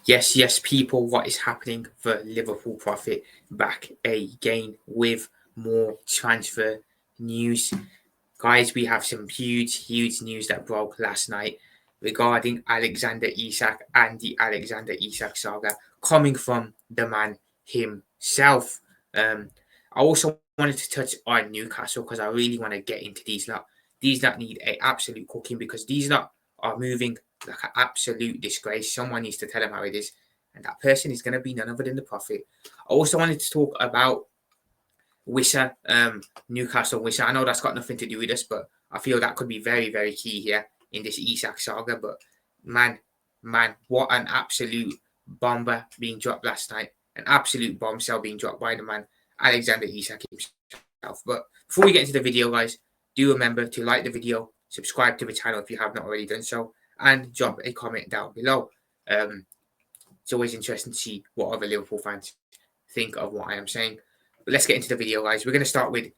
Yes, people, what is happening for Liverpool Profit back again with more transfer news. Guys, we have some huge news that broke last night regarding Alexander Isak and the Alexander Isak saga coming from the man himself. I also wanted to touch on Newcastle because I really want to get into these lot. These lot need a absolute cooking because these lot are moving like an absolute disgrace. Someone needs to tell them how it is, and that person is going to be none other than the Prophet. I also wanted to talk about Wisser, Newcastle Wisser. I know that's got nothing to do with us, but I feel that could be very key here in this Isak saga. But man, what an absolute bomber being dropped last night. An absolute bombshell being dropped by the man, Alexander Isak himself. But before we get into the video, guys, do remember to like the video, subscribe to the channel if you have not already done so, and drop a comment down below. It's always interesting to see what other Liverpool fans think of what I am saying. But let's get into the video, guys. We're going to start with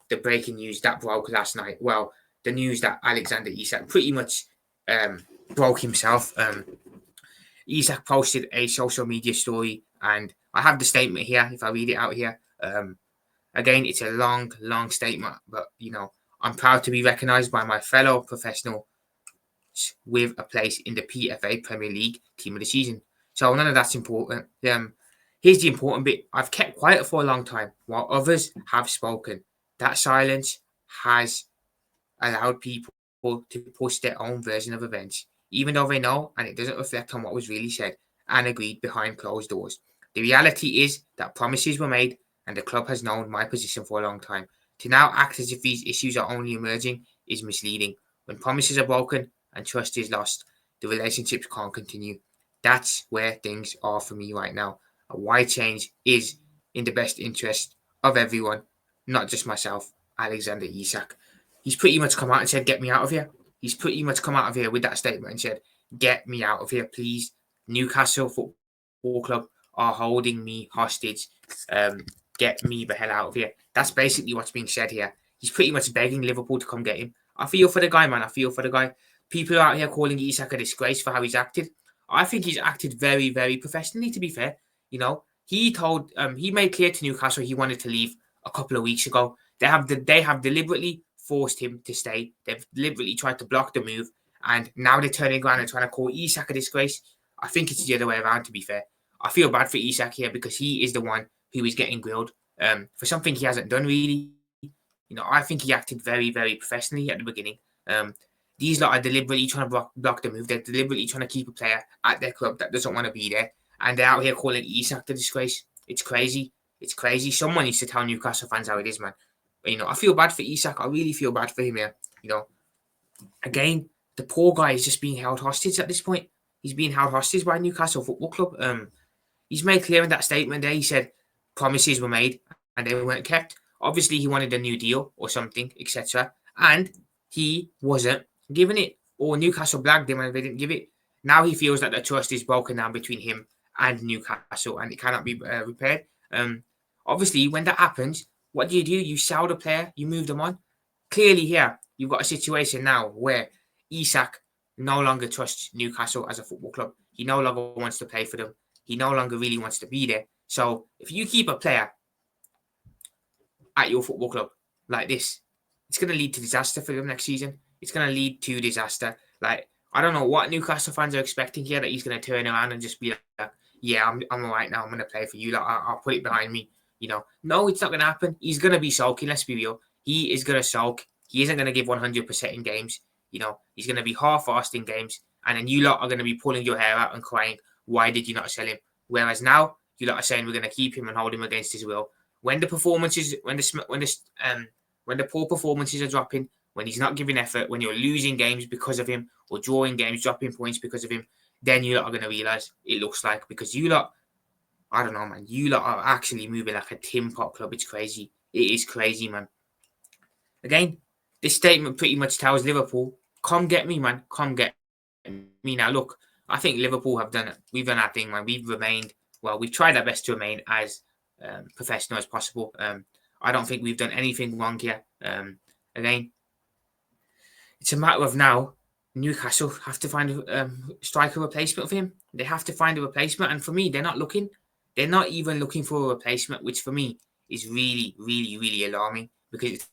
the breaking news that broke last night. Well, the news that Alexander Isak pretty much broke himself. Isak posted a social media story, and I have the statement here. If I read it out here, again, it's a long statement, but I'm proud to be recognised by my fellow professional with a place in the PFA Premier League Team of the Season. So none of that's important. Here's the important bit. I've kept quiet for a long time while others have spoken. That silence has allowed people to push their own version of events, even though they know and it doesn't reflect on what was really said and agreed behind closed doors. The reality is that promises were made and the club has known my position for a long time. To now act as if these issues are only emerging is misleading. When promises are broken and trust is lost, the relationships can't continue. That's where things are for me right now. A wide change is in the best interest of everyone, not just myself, Alexander Isak. He's pretty much come out and said, "Get me out of here." He's pretty much come out of here with that statement and said, "Get me out of here, please. Newcastle Football Club are holding me hostage. Get me the hell out of here." That's basically what's being said here. He's pretty much begging Liverpool to come get him. I feel for the guy, man. I feel for the guy. People are out here calling Isak a disgrace for how he's acted. I think he's acted very professionally, to be fair. He made clear to Newcastle he wanted to leave a couple of weeks ago. They have deliberately forced him to stay. They've deliberately tried to block the move, and now they're turning around and trying to call Isak a disgrace. I think it's the other way around, to be fair. I feel bad for Isak here because he is the one who is getting grilled for something he hasn't done really. I think he acted very professionally at the beginning. These lot are deliberately trying to block the move. They're deliberately trying to keep a player at their club that doesn't want to be there, and they're out here calling Isak the disgrace. It's crazy. It's crazy. Someone needs to tell Newcastle fans how it is, man. But, I feel bad for Isak. I really feel bad for him here. Again, the poor guy is just being held hostage at this point. He's being held hostage by Newcastle Football Club. He's made clear in that statement there. He said promises were made and they weren't kept. Obviously, he wanted a new deal or something, etc. And he wasn't given it. Or Newcastle blagged him and they didn't give it. Now he feels that the trust is broken down between him and Newcastle and it cannot be repaired. Obviously, when that happens, what do? You sell the player, you move them on. Clearly, here you've got a situation now where Isak no longer trusts Newcastle as a football club. He no longer wants to play for them. He no longer really wants to be there. So if you keep a player at your football club like this, it's going to lead to disaster for them next season. It's going to lead to disaster. Like, I don't know what Newcastle fans are expecting here, that he's going to turn around and just be like, yeah, I'm all right now. I'm going to play for you. Like, I'll put it behind me. No, it's not going to happen. He's going to be sulking. Let's be real. He is going to sulk. He isn't going to give 100% in games. He's going to be half-assed in games. And then you lot are going to be pulling your hair out and crying, why did you not sell him? Whereas now, you lot are saying we're going to keep him and hold him against his will. When the performances, when the poor performances are dropping, when he's not giving effort, when you're losing games because of him or drawing games, dropping points because of him, then you lot are going to realise it looks like, because you lot, I don't know, man, you lot are actually moving like a tin pot club. It's crazy. It is crazy, man. Again, this statement pretty much tells Liverpool, come get me, man. Come get me. Now, look, I think Liverpool have done it. We've done our thing, man. We've tried our best to remain as professional as possible. I don't think we've done anything wrong here. Again, it's a matter of now Newcastle have to find a striker replacement for him. They have to find a replacement, and for me, they're not looking. They're not even looking for a replacement, which for me is really, really, really alarming because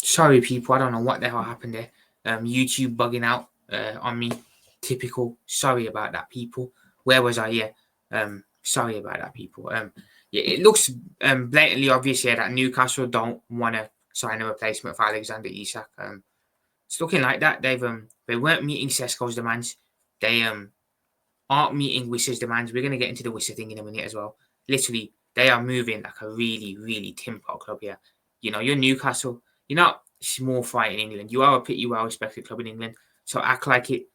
sorry, people. I don't know what the hell happened there. YouTube bugging out on me. Typical. Sorry about that, people. Where was I? Yeah. Sorry about that, people. Yeah, it looks blatantly obvious here that Newcastle don't want to sign a replacement for Alexander Isak. It's looking like that. They weren't meeting Sesko's demands. They aren't meeting Wissa's demands. We're gonna get into the Wissa thing in a minute as well. Literally, they are moving like a really, really tin pot club here. You know, you're Newcastle. You're not small fry in England. You are a pretty well respected club in England. So act like it.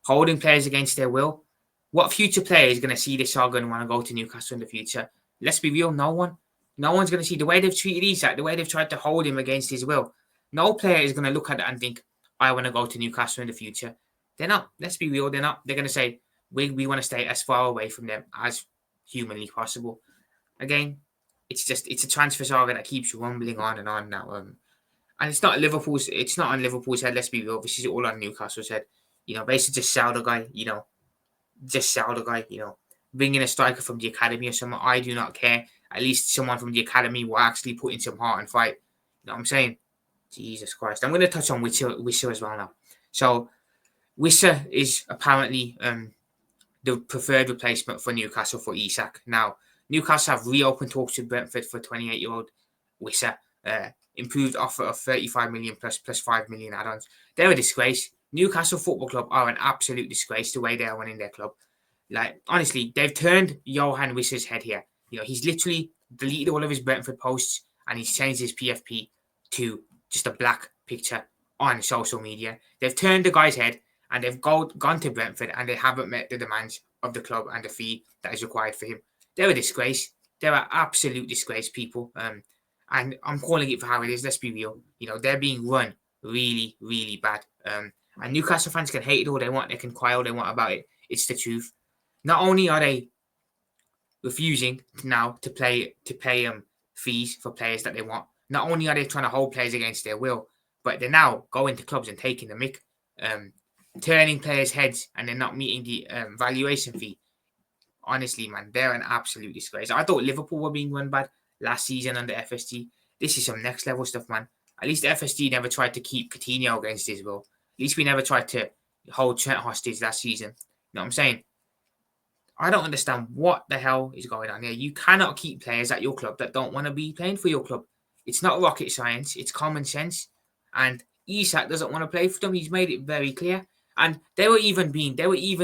Holding players against their will. What future player is going to see this saga and want to go to Newcastle in the future? Let's be real, no one. No one's going to see the way they've treated Isak, the way they've tried to hold him against his will. No player is going to look at that and think, I want to go to Newcastle in the future. They're not. Let's be real, they're not. They're going to say, we want to stay as far away from them as humanly possible. Again, it's a transfer saga that keeps rumbling on and on now. And it's not on Liverpool's head, let's be real. This is all on Newcastle's head. You know, basically just sell the guy, bring in a striker from the academy or someone. I do not care. At least someone from the academy will actually put in some heart and fight. You know what I'm saying? Jesus Christ. I'm going to touch on Wissa as well now. So Wissa is apparently the preferred replacement for Newcastle for Isak. Now, Newcastle have reopened talks with Brentford for 28-year-old Wissa. Improved offer of 35 million plus 5 million add-ons. They're a disgrace. Newcastle Football Club are an absolute disgrace the way they are running their club. Like, honestly, they've turned Johan Wissa's head here. You know, he's literally deleted all of his Brentford posts and he's changed his PFP to just a black picture on social media. They've turned the guy's head and they've gone to Brentford and they haven't met the demands of the club and the fee that is required for him. They're a disgrace. They're an absolute disgrace, people. And I'm calling it for how it is. Let's be real. You know, they're being run really, really bad. And Newcastle fans can hate it all they want. They can cry all they want about it. It's the truth. Not only are they refusing now to pay fees for players that they want, not only are they trying to hold players against their will, but they're now going to clubs and taking the mick, turning players' heads, and they're not meeting the valuation fee. Honestly, man, they're an absolute disgrace. I thought Liverpool were being run bad last season under FSG. This is some next level stuff, man. At least FSG never tried to keep Coutinho against his will. At least we never tried to hold Trent hostage last season. You know what I'm saying? I don't understand what the hell is going on here. You cannot keep players at your club that don't want to be playing for your club. It's not rocket science. It's common sense. And Isak doesn't want to play for them. He's made it very clear. And they were even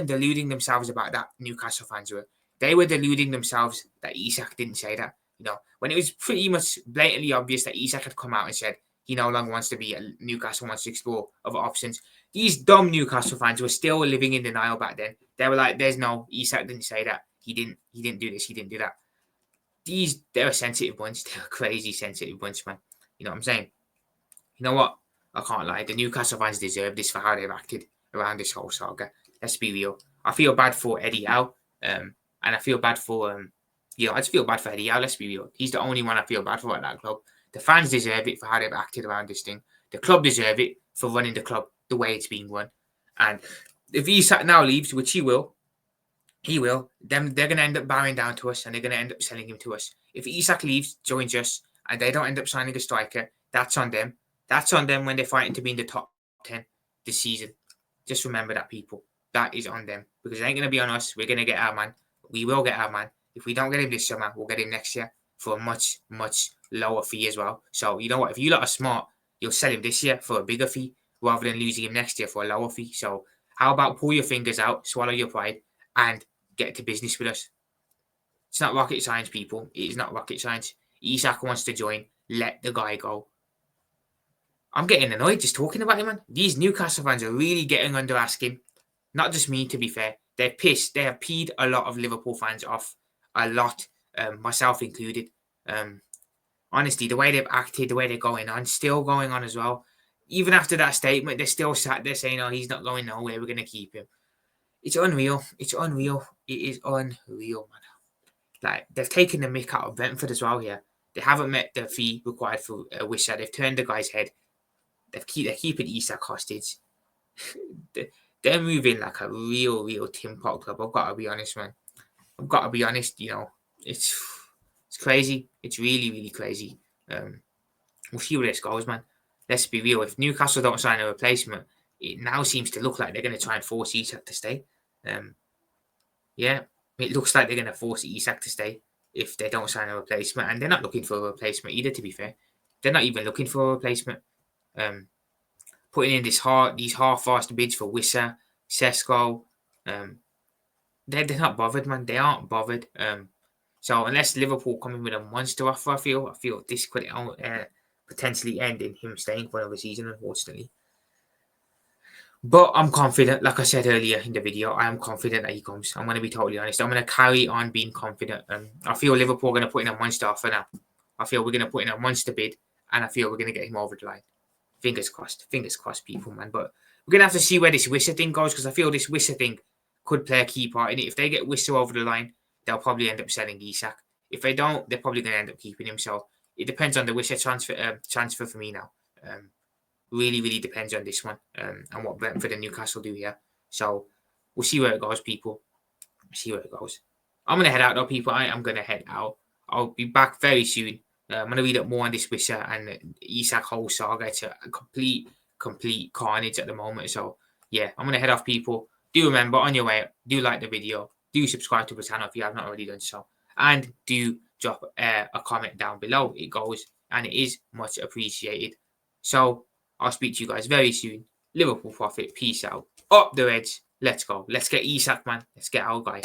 deluding themselves about that. Newcastle fans were. They were deluding themselves that Isak didn't say that. You know, when it was pretty much blatantly obvious that Isak had come out and said he no longer wants to be at Newcastle, wants to explore other options. These dumb Newcastle fans were still living in denial back then. They were like, "There's no Isak didn't say that. He didn't do this. He didn't do that." They're a sensitive bunch. They're a crazy sensitive bunch, man. You know what I'm saying? You know what? I can't lie. The Newcastle fans deserve this for how they've acted around this whole saga. Let's be real. I feel bad for Eddie Howe, and I feel bad for I just feel bad for Eddie Howe. Let's be real. He's the only one I feel bad for at that club. The fans deserve it for how they've acted around this thing. The club deserve it for running the club the way it's being run. And if Isak now leaves, which he will, then they're going to end up bowing down to us and they're going to end up selling him to us. If Isak leaves, joins us, and they don't end up signing a striker, that's on them. That's on them when they're fighting to be in the top 10 this season. Just remember that, people. That is on them. Because it ain't going to be on us. We're going to get our man. We will get our man. If we don't get him this summer, we'll get him next year for a much, much lower fee as well. So, you know what? If you lot are smart, you'll sell him this year for a bigger fee rather than losing him next year for a lower fee. So, how about pull your fingers out, swallow your pride, and get to business with us? It's not rocket science, people. It is not rocket science. Isak wants to join. let the guy go. I'm getting annoyed just talking about him, man. These Newcastle fans are really getting under our skin. Not just me, to be fair. They're pissed. They have peed a lot of Liverpool fans off. A lot. Myself included. Honestly, the way they've acted, the way they're going on, still going on as well. Even after that statement, they're still sat there saying, oh, he's not going nowhere. We're going to keep him. It's unreal. It's unreal. It is unreal, man. Like, they've taken the mick out of Brentford as well here. They haven't met the fee required for Wisha. They've turned the guy's head. They're keeping Isak hostage. They're moving like a real Tim Pot club. I've got to be honest, man. I've got to be honest. It's crazy. It's really crazy. We'll see where this goes, man. Let's be real. If Newcastle don't sign a replacement, it now seems to look like they're going to try and force Isak to stay. Yeah, it looks like they're going to force Isak to stay if they don't sign a replacement, and they're not looking for a replacement either. To be fair, they're not even looking for a replacement. Putting in these half-fast bids for Wissa, Sesko, they're not bothered, man. They aren't bothered. So unless Liverpool come in with a monster offer, I feel this could potentially end in him staying for another season, unfortunately. But I'm confident, like I said earlier in the video, I am confident that he comes. I'm going to be totally honest. I'm going to carry on being confident. I feel Liverpool are going to put in a monster offer now. I feel we're going to put in a monster bid, and I feel we're going to get him over the line. Fingers crossed, people, man. But we're going to have to see where this Wissa thing goes, because I feel this Wissa thing could play a key part in it. If they get Wissa over the line, they'll probably end up selling Isak. If they don't, they're probably going to end up keeping him. So it depends on the Wissa transfer for me now. Really depends on this one and what Brentford and Newcastle do here. So we'll see where it goes, people. See where it goes. I'm going to head out, though, people. I am going to head out. I'll be back very soon. I'm going to read up more on this Wissa and Isak whole saga. It's a complete carnage at the moment. So, yeah, I'm going to head off, people. Do remember, on your way, do like the video. Do subscribe to the channel if you have not already done so. And do drop a comment down below. It goes, and it is much appreciated. So, I'll speak to you guys very soon. Liverpool Prophet, peace out. Up the Reds. Let's go. Let's get Isak, man. Let's get our guy.